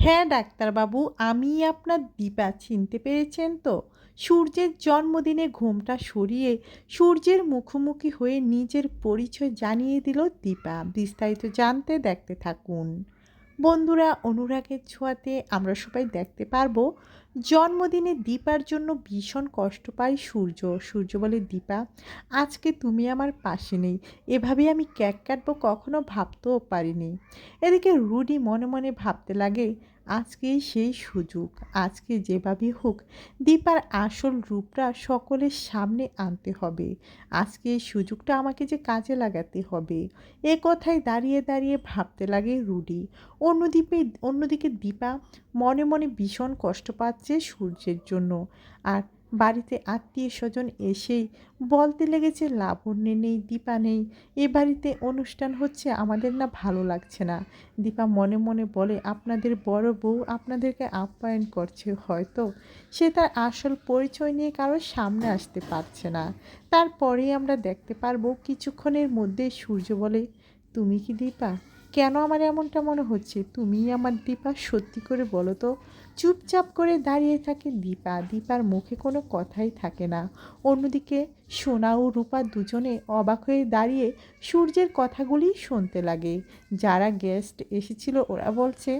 হ্যাঁ ডাক্তারবাবু, আমি আপনার দীপা চিনতে পেরেছেন তো? সূর্যের জন্মদিনে ঘোমটা সরিয়ে সূর্যের মুখোমুখি হয়ে নিজের পরিচয় জানিয়ে দিল দীপা। বিস্তারিত জানতে দেখতে থাকুন। বন্ধুরা, অনুরাগের ছোঁয়াতে আমরা সবাই দেখতে পারবো জন্মদিনে দীপার জন্য ভীষণ কষ্ট পায় সূর্য। সূর্য বলে, দীপা আজকে তুমি আমার পাশে নেই, এভাবে আমি কেক কাটবো কখনো ভাবতেও পারিনি। এদিকে রুডি মনে মনে ভাবতে লাগে, আজকেই সেই সুযোগ, আজকে যেভাবে হোক দীপার আসল রূপটা সকলের সামনে আনতে হবে। আজকে এই সুযোগটা আমাকে যে কাজে লাগাতে হবে। এ কথায় দাঁড়িয়ে দাঁড়িয়ে ভাবতে লাগে রুডি। অন্যদিকে দীপা মনে মনে ভীষণ কষ্ট পাচ্ছে সূর্যের জন্য। আর বাড়িতে আত্মীয় স্বজন এসেই বলতে লেগেছে, লাবণ্য নেই, দীপা নেই, এ বাড়িতে অনুষ্ঠান হচ্ছে, আমাদের না ভালো লাগছে না। দীপা মনে মনে বলে, আপনাদের বড় বউ আপনাদেরকে আপ্যায়ন করছে, হয়তো সে তার আসল পরিচয় নিয়ে কারোর সামনে আসতে পারছে না। তারপরেই আমরা দেখতে পারবো কিছুক্ষণের মধ্যে সূর্য বলে, তুমি কি দীপা? কেন আমার এমনটা মনে হচ্ছে তুমিই আমার দীপা, সত্যি করে বলো তো। চুপচাপ করে দাঁড়িয়ে থাকে দীপা। দীপার মুখে কোনো কথাই থাকে না। অন্যদিকে সোনা ও রূপা দুজনে অবাক হয়ে দাঁড়িয়ে সূর্যের কথাগুলি শুনতে লাগে। যারা গেস্ট এসেছিল ওরা বলছে,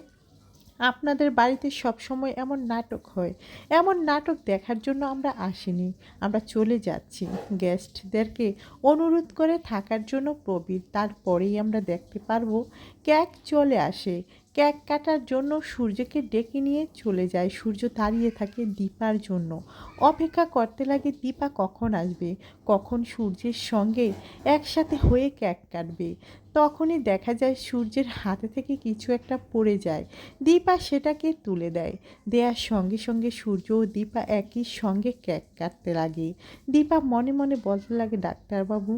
আপনাদের বাড়িতে সবসময় এমন নাটক হয়, এমন নাটক দেখার জন্য আমরা আসিনি, আমরা চলে যাচ্ছি। গেস্টদেরকে অনুরোধ করে থাকার জন্য প্রবীর। তারপরেই আমরা দেখতে পারবো কেক চলে আসে। কেক কাটার জন্য সূর্যকে ডেকে নিয়ে চলে যায়। সূর্য দাঁড়িয়ে থাকে দীপার জন্য, অপেক্ষা করতে লাগে দীপা কখন আসবে, কখন সূর্যের সঙ্গে একসাথে হয়ে কেক কাটবে। তখনই দেখা যায় সূর্যের হাতে থেকে কিছু একটা পড়ে যায়। দীপা সেটাকে তুলে দেয়। দেয়ার সঙ্গে সঙ্গে সূর্য ও দীপা একই সঙ্গে কেক কাটতে লাগে। দীপা মনে মনে বলতে লাগে, ডাক্তারবাবু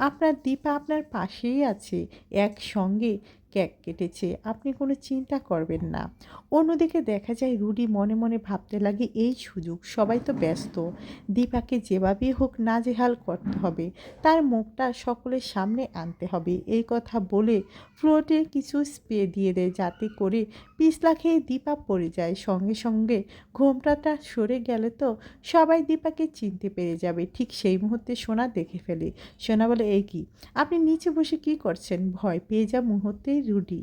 আপনার দীপা আপনার পাশেই আছে, একসঙ্গে কেক কেটেছে, আপনি কোনো চিন্তা করবেন না। অন্যদিকে দেখা যায় রুডি মনে মনে ভাবতে লাগে, এই সুযোগ, সবাই তো ব্যস্ত, দীপাকে যেভাবেই হোক নাজেহাল করতে হবে, তার মুখটা সকলের সামনে আনতে হবে। এই কথা বলে ফ্লোটে কিছু স্প্রে দিয়ে দেয়, যাতে করে পিছলা খেয়ে দীপা পড়ে যায়। সঙ্গে সঙ্গে ঘোমটাটা সরে গেলে তো সবাই দীপাকে চিনতে পেরে যাবে। ঠিক সেই মুহূর্তে সোনা দেখে ফেলে। সোনা বলে, এই কি, আপনি নিচে বসে কি করছেন? ভয় পেয়ে যা মুহূর্তেই রুডি।